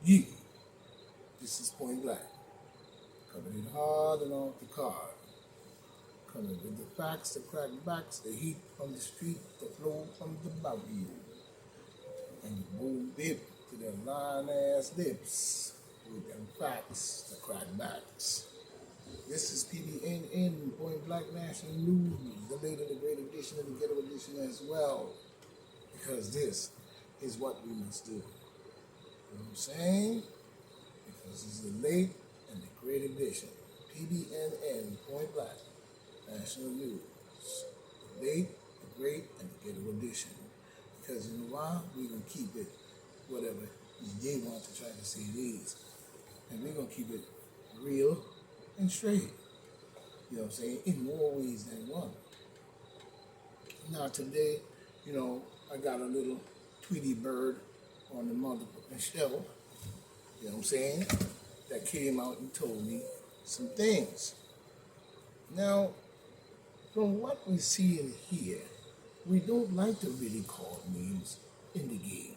You, this is Point Black, coming in hard and off the card, coming with the facts, the crackbacks, the heat from the street, the flow from the barrel, and you boom dip to them lying ass lips with them facts, the crackbacks. This is PBNN, Point Black National News, the later, the great edition, and the ghetto edition as well, because this is what we must do. You know what I'm saying? Because this is the late and the great edition. PBNN, Point Black, National News. The late, the great, and the ghetto edition. Because in a while, we're going to keep it whatever they want to try to say it is. And we're going to keep it real and straight. You know what I'm saying? In more ways than one. Now today, I got a little Tweety bird on the motherfucking shelf. You know what I'm saying? That came out and told me some things. Now, from what we see and hear, we don't like to really call names in the game.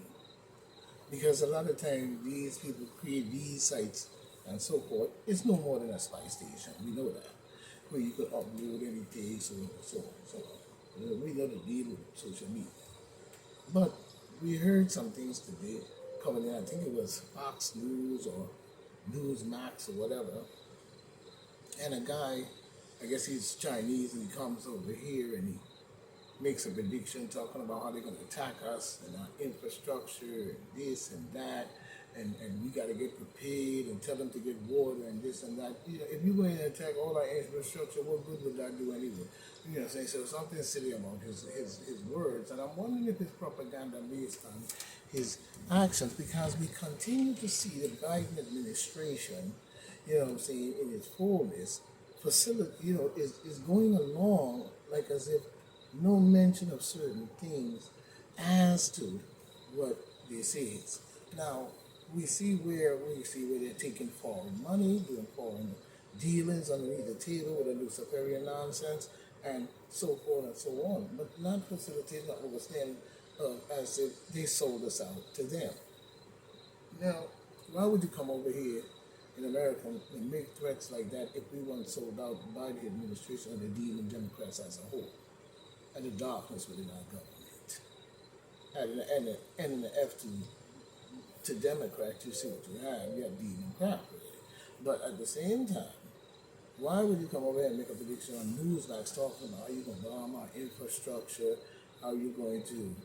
Because a lot of times these people create these sites and so forth. It's no more than a spy station. We know that. Where you could upload anything, so. We know the deal with social media. But we heard some things today coming in. I think it was Fox News or Newsmax or whatever. And a guy, I guess he's Chinese, and he comes over here and he makes a prediction talking about how they're going to attack us and our infrastructure and this and that. And we got to get prepared and tell them to get water and this and that. If you go in and attack all our infrastructure, what good would that do anyway? You know what I'm saying? So something silly about his words. And I'm wondering if it's propaganda based on his actions, because we continue to see the Biden administration, you know what I'm saying, in its fullness, is going along like as if no mention of certain things as to what this is. Now, we see where they're taking foreign money, doing foreign dealings underneath the table with a Luciferian nonsense, and so forth and so on, but not facilitating or overstanding as if they sold us out to them. Now, why would you come over here in America and make threats like that if we weren't sold out by the administration and the demon Democrats as a whole, and the darkness within our government? And in the F to Democrats, you see what you have. You have demon crap with it. But at the same time, why would you come over here and make a prediction on Newsmax talking about how you're going to bomb our infrastructure, how you're going to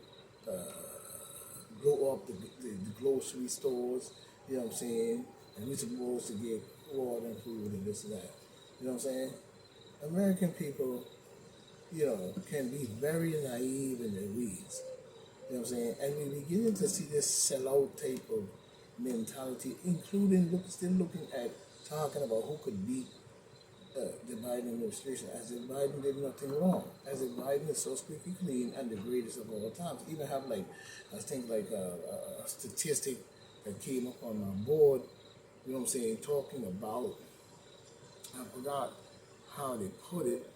blow up the grocery stores, you know what I'm saying? And we're supposed to get water and food and this and that. You know what I'm saying? American people, can be very naive in their ways. You know what I'm saying? And we're beginning to see this sellout type of mentality, including still looking at talking about who could beat the Biden administration, as if Biden did nothing wrong, as if Biden is so squeaky clean and the greatest of all times. Even have a statistic that came up on my board, you know what I'm saying, talking about, I forgot how they put it,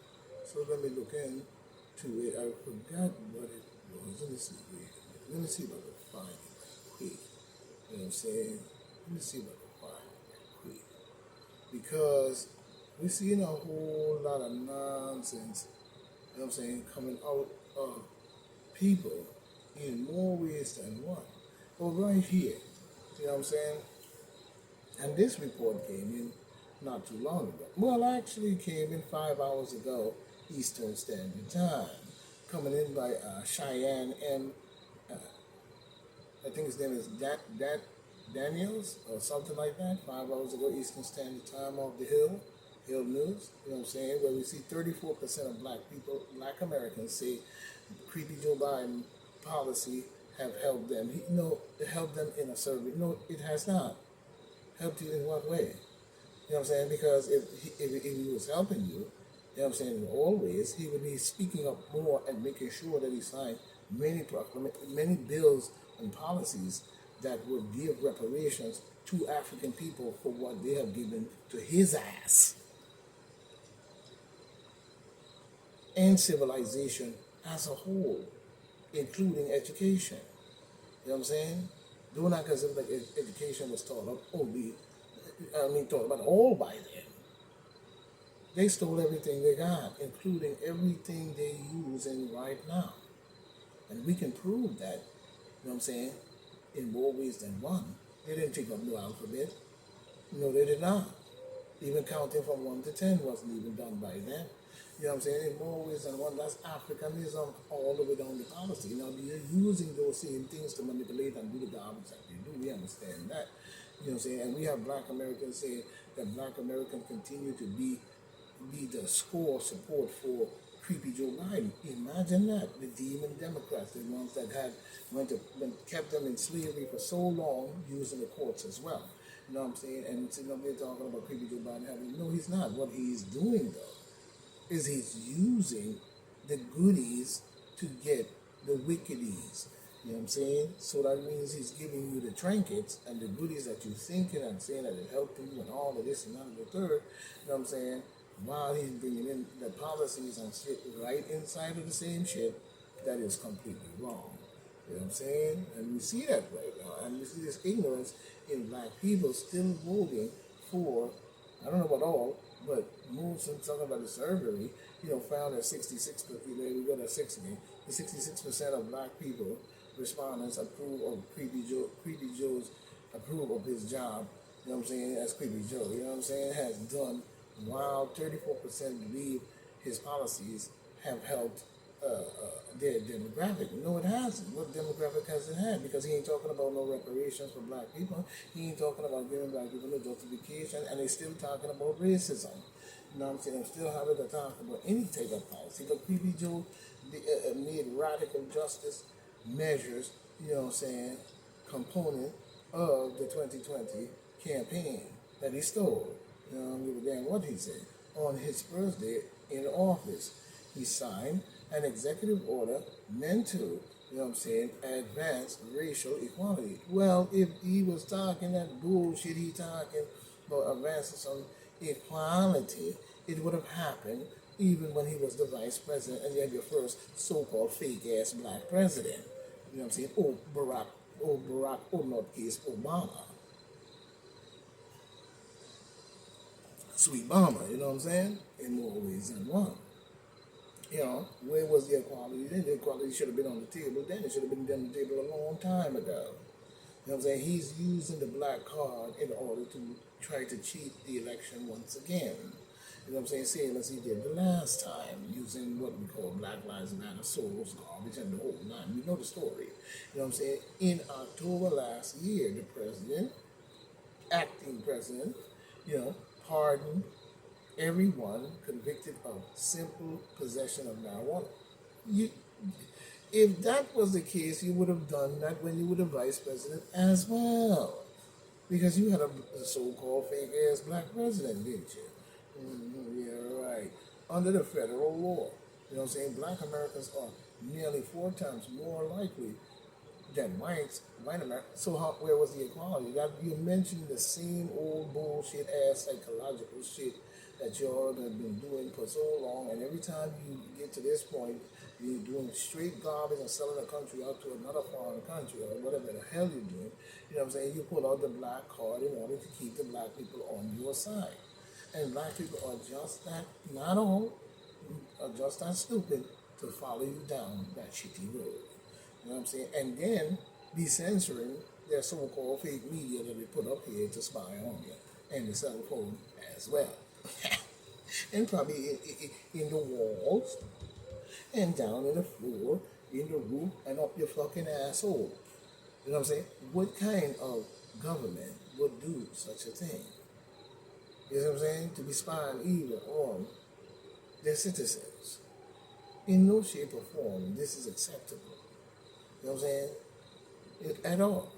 so let me look into it. I forgot what it was. Let me see if I can find it right quick. You know what I'm saying? Let me see if I can find it right quick. Because we're seeing a whole lot of nonsense, you know what I'm saying, coming out of people in more ways than one. Well, right here, you know what I'm saying? And this report came in not too long ago. Well, actually came in 5 hours ago, Eastern Standard Time. Coming in by Cheyenne M. I think his name is Daniels or something like that. 5 hours ago, Eastern Standard Time off the Hill News. You know what I'm saying? Where we see 34% of black Americans say creepy Joe Biden policy have helped them. It helped them in a survey. No, it has not. Helped you in what way? You know what I'm saying? Because if he was helping you, you know what I'm saying, in all ways, he would be speaking up more and making sure that he signed many bills and policies that would give reparations to African people for what they have given to his ass and civilization as a whole, including education. You know what I'm saying? Do not consider like education was taught up only, taught about all by them. They stole everything they got, including everything they use in right now. And we can prove that, you know what I'm saying, in more ways than one. They didn't take up no alphabet. No, they did not. Even counting from 1 to 10 wasn't even done by them. You know what I'm saying? In more ways than one, that's Africanism all the way down the policy. Now, they're using those same things to manipulate and do the garbage that they do. We understand that. You know what I'm saying? And we have black Americans saying that black Americans continue to be the score support for creepy Joe Biden. Imagine that. The demon Democrats, the ones that kept them in slavery for so long, using the courts as well. You know what I'm saying? And they're talking about creepy Joe Biden having, no, he's not. What he's doing though is he's using the goodies to get the wickeddies. You know what I'm saying? So that means he's giving you the trinkets and the goodies that you're thinking and saying that it helped you and all of this and that and the third. You know what I'm saying? While he's bringing in the policies and shit right inside of the same shit that is completely wrong. You know what I'm saying? And we see that right now. And we see this ignorance in black people still voting for, I don't know about all, but most of talking about the survey, found that 66%, we got a 60, the 66% of black people, respondents approve of Creepy Joe's approve of his job, you know what I'm saying, as Creepy Joe, you know what I'm saying, has done, while 34% believe his policies have helped their demographic. No, it hasn't. What demographic has it had? Because he ain't talking about no reparations for black people. He ain't talking about giving black people no justification, and he's still talking about racism. You know what I'm saying? I'm still having to talk about any type of policy. But Creepy Joe made radical justice measures, you know what I'm saying, component of the 2020 campaign that he stole. You know, I don't give a damn what he said. On his first day in office, he signed an executive order meant to, you know what I'm saying, advance racial equality. Well, if he was talking that bullshit he talking about advancing some equality, it would have happened even when he was the vice president and you had your first so-called fake-ass black president. You know what I'm saying? Not case, Obama. Sweet mama, you know what I'm saying? In more ways than one. You know, where was the equality then? The equality should have been on the table then. It should have been on the table a long time ago. You know what I'm saying? He's using the black card in order to try to cheat the election once again. You know what I'm saying? Same as he did the last time, using what we call Black Lives Matter, souls, garbage, and the whole nine. You know the story. You know what I'm saying? In October last year, the president, acting president, pardoned everyone convicted of simple possession of marijuana. You, if that was the case, you would have done that when you were the vice president as well. Because you had a so-called fake-ass black president, didn't you? Yeah, right. Under the federal law. You know what I'm saying? Black Americans are nearly 4 times more likely than white America. So where was the equality? That you mentioned the same old bullshit ass psychological shit that y'all have been doing for so long, and every time you get to this point, you're doing straight garbage and selling the country out to another foreign country or whatever the hell you're doing. You know what I'm saying? You pull out the black card in order to keep the black people on your side. And black people are just that, not all, are just that stupid to follow you down that shitty road. You know what I'm saying? And then be censoring their so-called fake media that they put up here to spy on you. And the cell phone as well. And probably in the walls, and down in the floor, in the roof, and up your fucking asshole. You know what I'm saying? What kind of government would do such a thing? You know what I'm saying? To be spying even on their citizens. In no shape or form, this is acceptable. You know what I'm saying? At all.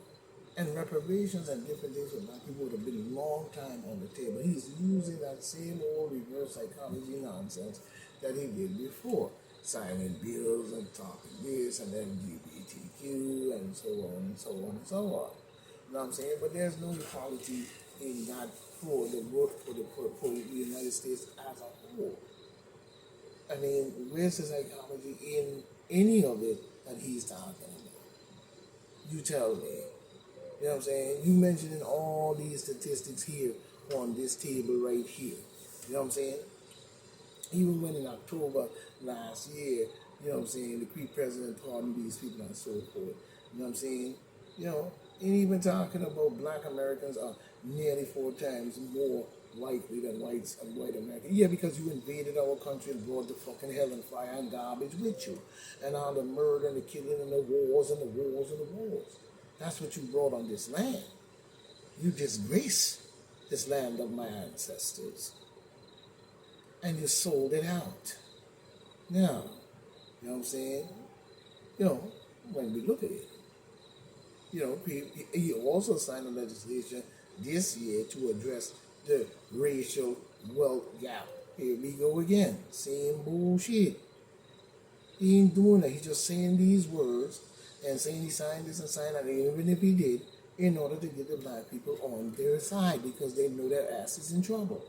And reparations and different things for black people would have been a long time on the table. He's using that same old reverse psychology nonsense that he did before. Signing bills and talking this and LGBTQ and so on and so on and so on. You know what I'm saying? But there's no equality in that for the work for the United States as a whole. I mean, where's the psychology in any of it that he's talking about? You tell me. You know what I'm saying? You mentioning all these statistics here on this table right here. You know what I'm saying? Even when in October last year, you know what I'm saying, the Cree president pardoned these people and so forth. You know what I'm saying? You know, and even talking about black Americans are nearly 4 times more likely than whites and white Americans. Yeah, because you invaded our country and brought the fucking hell and fire and garbage with you. And all the murder and the killing and the wars and the wars and the wars. That's what you brought on this land. You disgrace this land of my ancestors. And you sold it out. Now, you know what I'm saying? You know, when we look at it, you know, he also signed a legislation this year to address the racial wealth gap. Here we go again, same bullshit. He ain't doing that. He's just saying these words and saying he signed this and signed that, even if he did, in order to get the black people on their side because they know their ass is in trouble.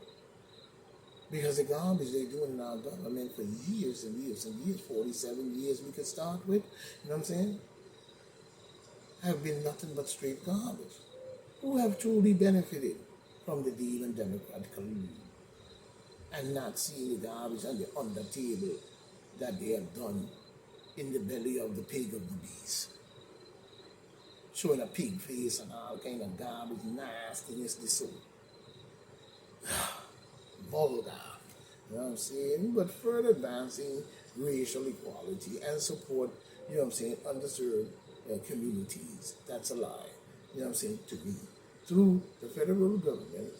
Because the garbage they're doing in our government for years and years and years, 47 years we could start with, you know what I'm saying, have been nothing but straight garbage. Who have truly benefited from the deal and democratic collusion and not seeing the garbage on the table that they have done in the belly of the pig of the beast. Showing a pig face and all kind of garbage, nastiness, this so vulgar. You know what I'm saying? But further advancing racial equality and support, you know what I'm saying, underserved communities. That's a lie. You know what I'm saying? To me. Through the federal government,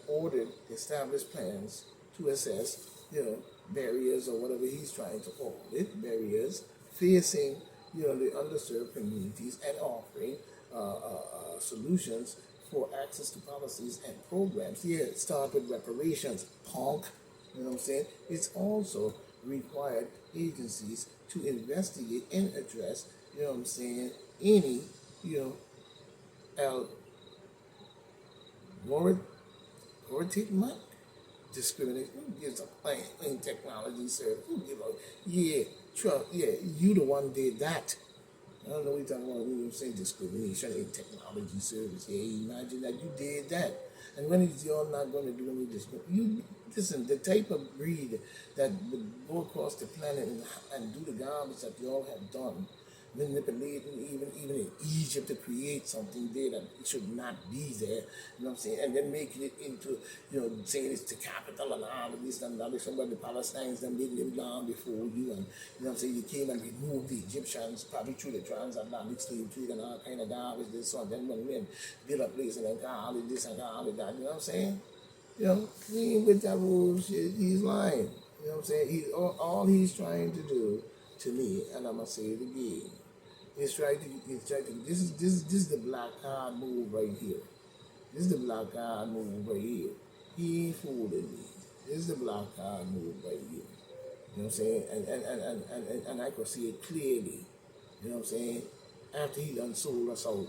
ordered established plans to assess, you know, barriers or whatever he's trying to call it, barriers facing, you know, the underserved communities and offering solutions for access to policies and programs. Yeah, start with reparations, punk. You know what I'm saying? It's also required agencies to investigate and address, you know what I'm saying, any, you know, algorithm discrimination. Who gives a plain technology service? Who give a yeah, Trump, yeah, you the one did that. I don't know what you're talking about when you say discrimination in technology service. Yeah, imagine that you did that. And when is y'all not going to do any discrimination? You listen, the type of breed that would go across the planet and do the garbage that y'all have done, manipulating even in Egypt to create something there that it should not be there, you know what I'm saying? And then making it into, you know, saying it's the capital and all of this and that. Somebody, the Palestinians, them they lived long before you, and you know what I'm saying? You came and removed the Egyptians, probably through the transatlantic slave trade and all kind of garbage, this so then when we build a place and then call it this and call it that, you know what I'm saying? You know, he ain't with that bullshit, he's lying. You know what I'm saying? All he's trying to do to me, and I'm gonna say it again, is this is the black card move right here. This is the black card move right here. He ain't fooling me. This is the black card move right here. You know what I'm saying? And I could see it clearly. You know what I'm saying? After he done sold us out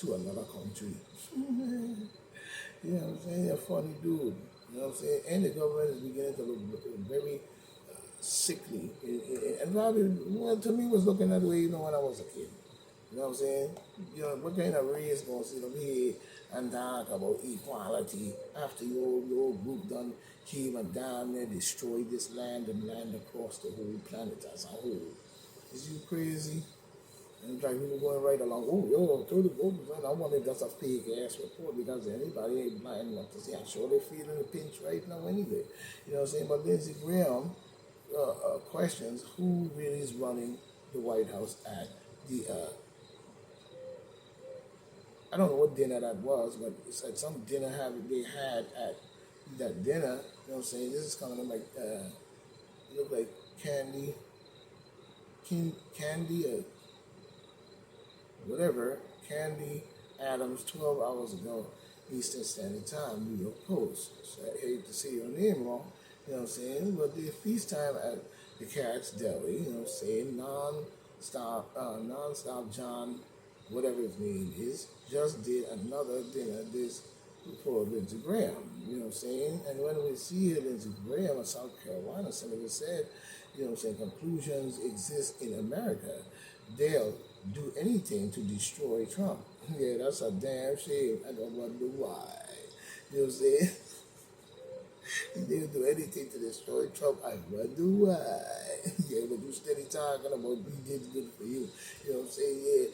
to another country. You know what I'm saying? A funny dude. You know what I'm saying? And the government is beginning to look very sickly. And probably, well, to me, was looking that way, you know, when I was a kid. You know what I'm saying? You know, what kind of race gonna sit up here and talk about equality after your group done came and down there, destroyed this land and land across the whole planet as a whole? Is you crazy? And it's like people going right along, oh, yo, 34%. I wonder if that's a fake ass report because anybody ain't blind enough to see. I'm sure they're feeling the pinch right now anyway. You know what I'm saying? But Lindsey Graham questions who really is running the White House at the I don't know what dinner that was, but it's like some dinner they had at that dinner. You know what I'm saying? This is kind of like it looked like Candy or whatever, Candy Adams, 12 hours ago, Eastern Standard Time, New York Post. So I hate to say your name wrong, you know what I'm saying? But the feast time at the Cat's Deli, you know what I'm saying? Non-stop John, whatever his name is, just did another dinner this for Lindsey Graham, you know what I'm saying? And when we see Lindsey Graham, a South Carolina senator, said, you know what I'm saying, conclusions exist in America. They'll do anything to destroy Trump. Yeah, that's a damn shame. I don't wonder why. You know what I'm saying? They'll do anything to destroy Trump. I wonder why. Yeah, but you steady talking about he did good for you. You know what I'm saying? Yeah,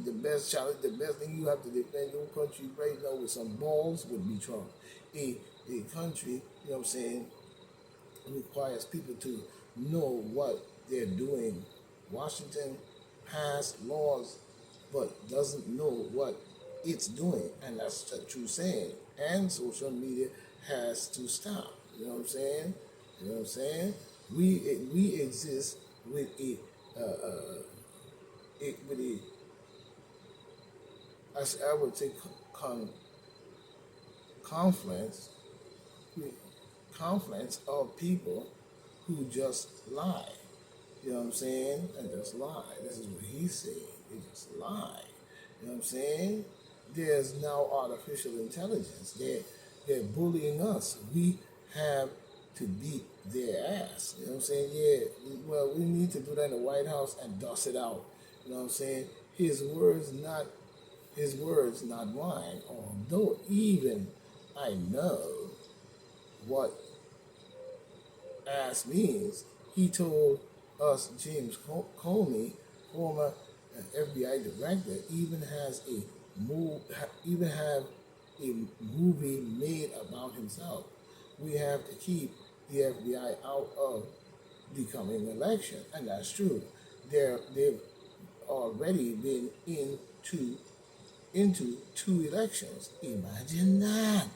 the best challenge, the best thing you have to defend your country right now with some balls would be Trump. A country, you know what I'm saying, requires people to know what they're doing. Washington passed laws but doesn't know what it's doing, and that's a true saying. And social media has to stop. You know what I'm saying? You know what I'm saying? We exist with with a I would say confluence confluence of people who just lie. You know what I'm saying? And just lie. This is what he's saying. They just lie. You know what I'm saying? There's now artificial intelligence. They're bullying us. We have to beat their ass. You know what I'm saying? Yeah. Well, we need to do that in the White House and dust it out. You know what I'm saying? His words, not mine. Although even I know what ass means, he told us James Comey, former FBI director, even has a even have a movie made about himself. We have to keep the FBI out of the coming election, and that's true. They've already been into two elections. Imagine that.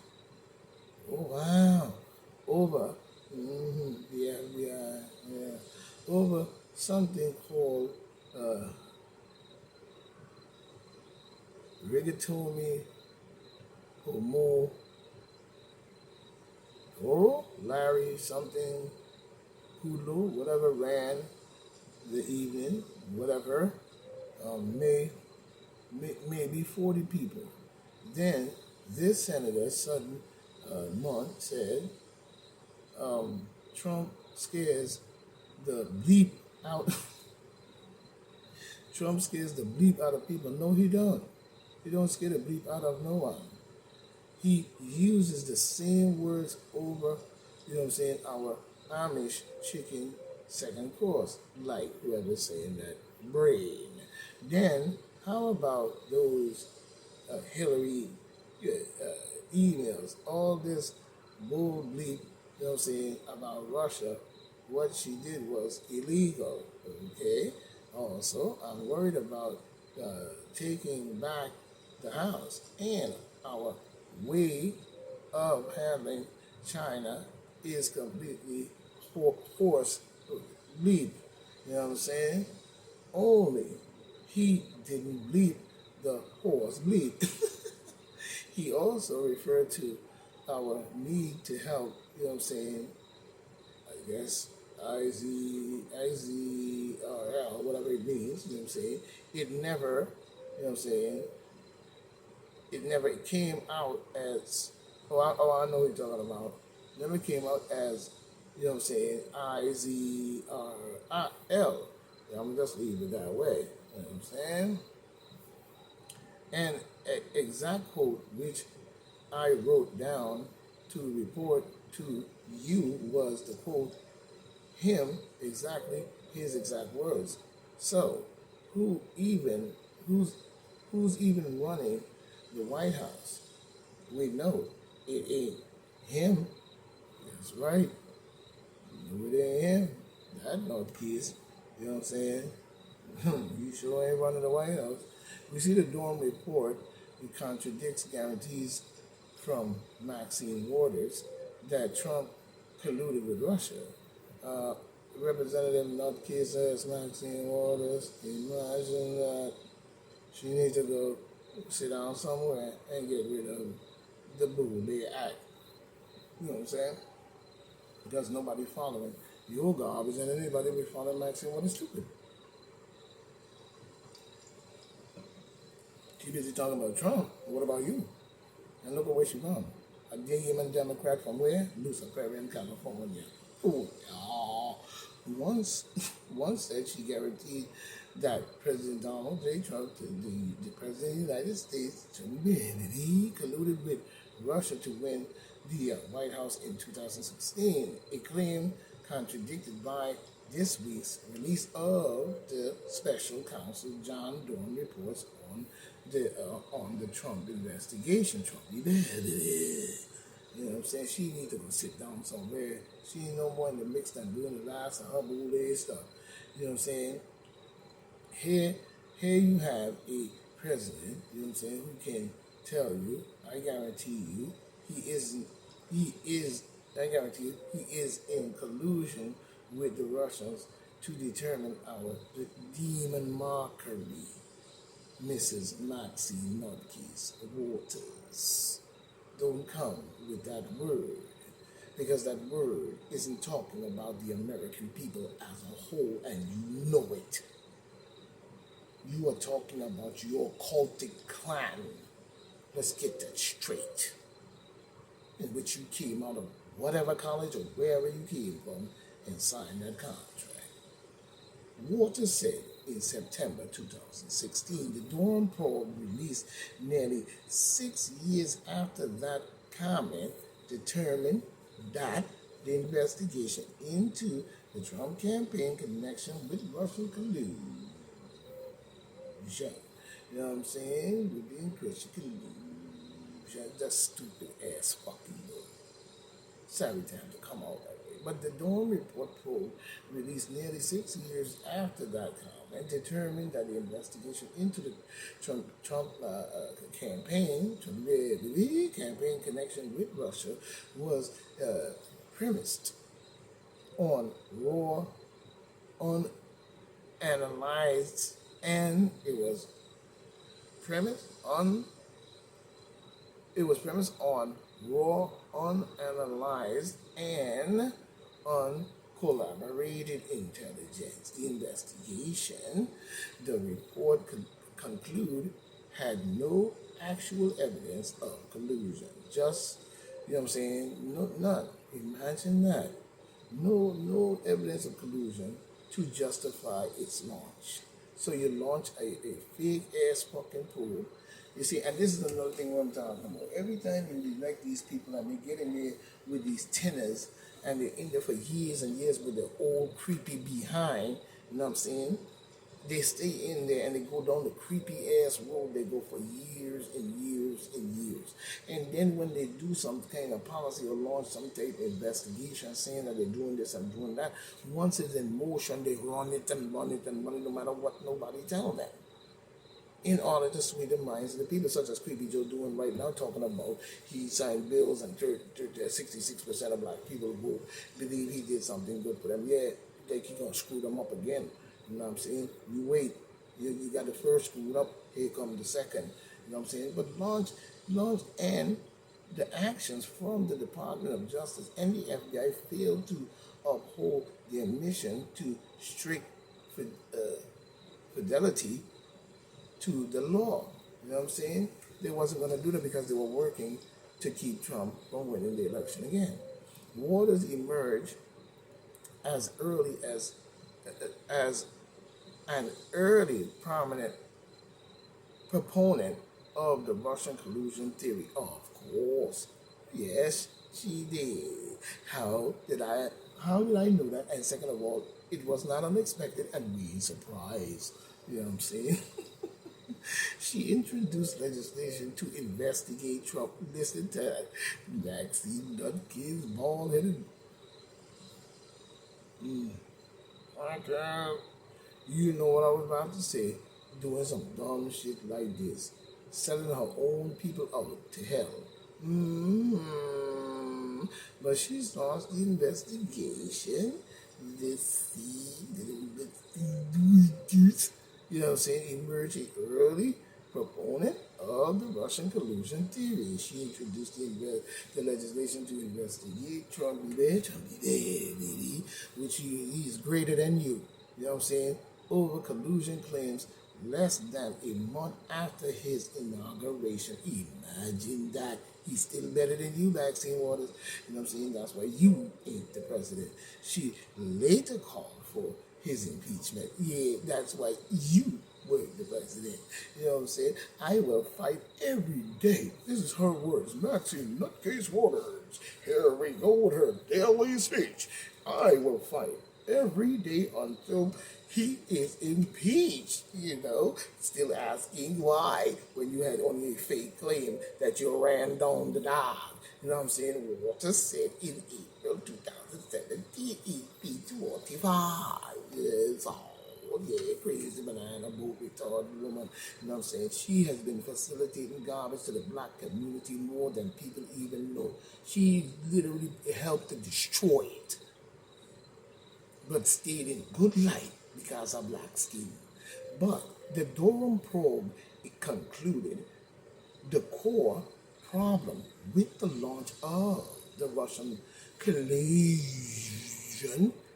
Oh wow. Over the FBI, yeah. Over something called rigatoni homo Larry something Hulu, whatever ran the evening, whatever, maybe 40 people. Then this senator, Sutton Mundt, said Trump scares the bleep out. Trump scares the bleep out of people. No, he don't. He don't scare the bleep out of no one. He uses the same words over, you know what I'm saying, our Amish chicken second course, like whoever's saying that brain. Then, how about those Hillary emails, all this bull bleep, you know what I'm saying, about Russia? What she did was illegal, okay? Also, I'm worried about taking back the house and our way of handling China is completely horse bleep. You know what I'm saying? Only he didn't bleep the horse bleep. He also referred to our need to help, you know what I'm saying, I guess IZRL, whatever it means, you know what I'm saying. It never, you know what I'm saying, it never came out as, I know what you're talking about. Never came out as, you know what I'm saying, IZRL. I'm going to just leave it that way. You know what I'm saying? And an exact quote which I wrote down to report to you was to quote him exactly his exact words. So, who's even running the White House? We know it ain't him. That's right. No, it ain't him. That North Keys. You know what I'm saying? You sure ain't running the White House. We see the Dorm report. It contradicts guarantees from Maxine Waters that Trump colluded with Russia. Representative Nutke says Maxine Waters, imagine that she needs to go sit down somewhere and get rid of the Boo Day Act. You know what I'm saying? Because nobody following your garbage and anybody be following Maxine Waters stupid. She busy talking about Trump. What about you? And look at where she from. A demon Democrat from where? Luciferian California. Oh, y'all. Once said she guaranteed that President Donald J. Trump, the President of the United States, he colluded with Russia to win the White House in 2016, a claim contradicted by this week's release of the special counsel John Durham reports on the Trump investigation. Trump, you know what I'm saying? She needs to go sit down somewhere. She ain't no more in the mix than doing the last of her bullshit stuff. You know what I'm saying? Here you have a president, you know what I'm saying, who can tell you, I guarantee you, I guarantee you, he is in collusion with the Russians to determine our demon mockery. Mrs. Maxine Nutcase Waters. Don't come with that word, because that word isn't talking about the American people as a whole, and you know it. You are talking about your cultic clan. Let's get that straight. In which you came out of whatever college or wherever you came from and signed that contract. Waters said in September 2016, the Durham probe released nearly 6 years after that comment determined that the investigation into the Trump campaign connection with Russian collusion. You know what I'm saying? With the Christian collusion. That's stupid ass fucking word. Sorry to have to come out that way. But the Durham Report probe, released nearly 6 years after that comment, determined that the investigation into the Trump campaign connection with Russia was premised on raw, unanalyzed, and it was premised on raw, unanalyzed, and uncollaborated intelligence. The investigation, the report concluded, had no actual evidence of collusion. Just, you know what I'm saying? No, none. Imagine that. No evidence of collusion to justify its launch. So you launch a fake ass fucking probe. You see, and this is another thing what I'm talking about. Every time you elect these people and they get in there with these tenors and they're in there for years and years with their old creepy behind, you know what I'm saying? They stay in there and they go down the creepy ass road. They go for years and years and years. And then when they do some kind of policy or launch some type of investigation saying that they're doing this and doing that, once it's in motion, they run it and run it and run it no matter what nobody tell them. In order to sway the minds of the people, such as Creepy Joe doing right now, talking about he signed bills and 66% of black people will believe he did something good for them. Yeah, they keep gonna screw them up again. You know what I'm saying? You wait. You got the first screwed up, here comes the second. You know what I'm saying? But launch and the actions from the Department of Justice and the FBI failed to uphold their mission to strict fidelity to the law. You know what I'm saying? They wasn't going to do that because they were working to keep Trump from winning the election again. Waters emerged as early as an early prominent proponent of the Russian collusion theory. Of course, yes, she did. How did I know that? And second of all, it was not unexpected and we surprised. You know what I'm saying? She introduced legislation to investigate Trump. Listen to that. Maxine Nutcase, bald-headed. You know what I was about to say. Doing some dumb shit like this. Selling her own people out to hell. But she starts the investigation. Let's see. You know what I'm saying? Emerging early proponent of the Russian collusion theory. She introduced the legislation to investigate Trump, baby, which he's greater than you. You know what I'm saying? Over collusion claims less than a month after his inauguration. Imagine that. He's still better than you, Maxine Waters. You know what I'm saying? That's why you ain't the president. She later called for his impeachment. Yeah, that's why you were the president. You know what I'm saying? I will fight every day. This is her words. Maxine Nutcase Waters. Here we go with her daily speech. I will fight every day until he is impeached, you know. Still asking why when you had only a fake claim that you ran down the dog. You know what I'm saying? Waters said in April 2017, EP 25. Yes, oh yeah, crazy banana boat retarded woman. You know what I'm saying? She has been facilitating garbage to the black community more than people even know. She literally helped to destroy it, but stayed in good light because of black skin. But the Durham probe, it concluded the core problem with the launch of the Russian collusion,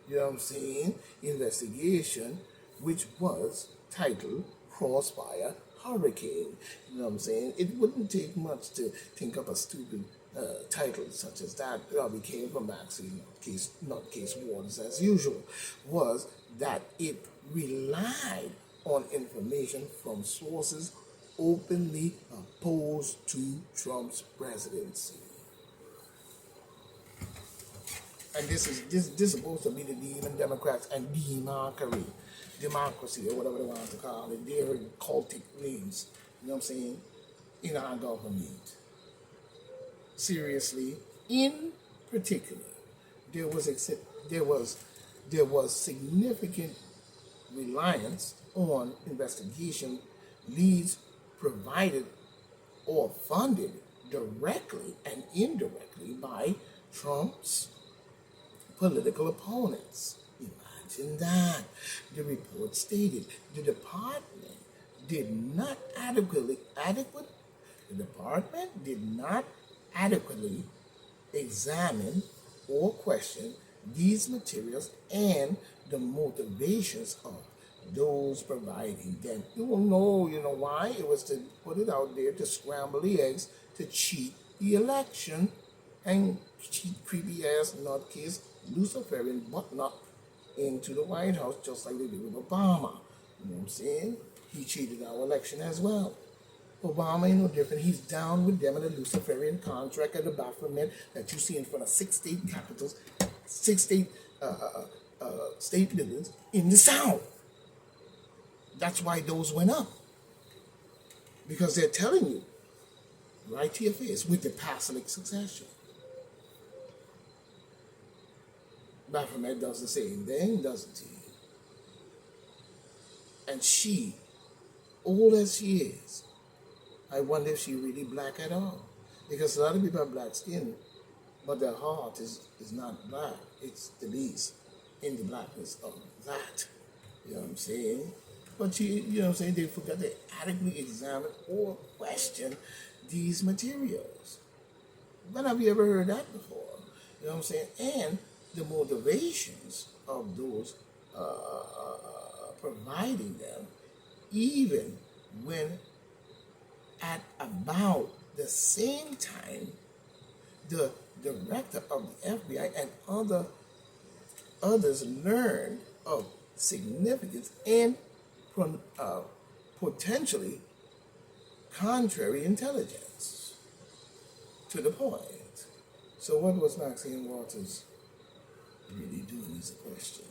you know what I'm saying, investigation, which was titled Crossfire Hurricane. You know what I'm saying? It wouldn't take much to think up a stupid title such as that. Probably came from Maxine Nutcase Waters as usual, was that it relied on information from sources openly opposed to Trump's presidency. And this is supposed to be the demon Democrats and democracy or whatever they want to call it, their cultic names. You know what I'm saying? In our government. Seriously, in particular, there was significant reliance on investigation leads provided or funded directly and indirectly by Trump's political opponents. Imagine that. The report stated the department did not adequately examine or question these materials and the motivations of those providing them. You will know, you know why? It was to put it out there to scramble the eggs to cheat the election and cheat creepy ass nutcase Luciferian buttnut into the White House just like they did with Obama. You know what I'm saying? He cheated our election as well. Obama ain't no different. He's down with them in the Luciferian contract and the Baphomet that you see in front of 6 state capitals, 6 state state buildings in the South. That's why those went up. Because they're telling you, right to your face, with the Pasalic succession. Baphomet does the same thing, doesn't he? And she, old as she is, I wonder if she really black at all. Because a lot of people have black skin, but their heart is not black. It's the beast in the blackness of that. You know what I'm saying? But you know what I'm saying, they forgot to adequately examine or question these materials. When have you ever heard that before? You know what I'm saying? And the motivations of those providing them, even when at about the same time, the director of the FBI and others learned of significance and potentially contrary intelligence to the point. So what was Maxine Waters really doing is a question.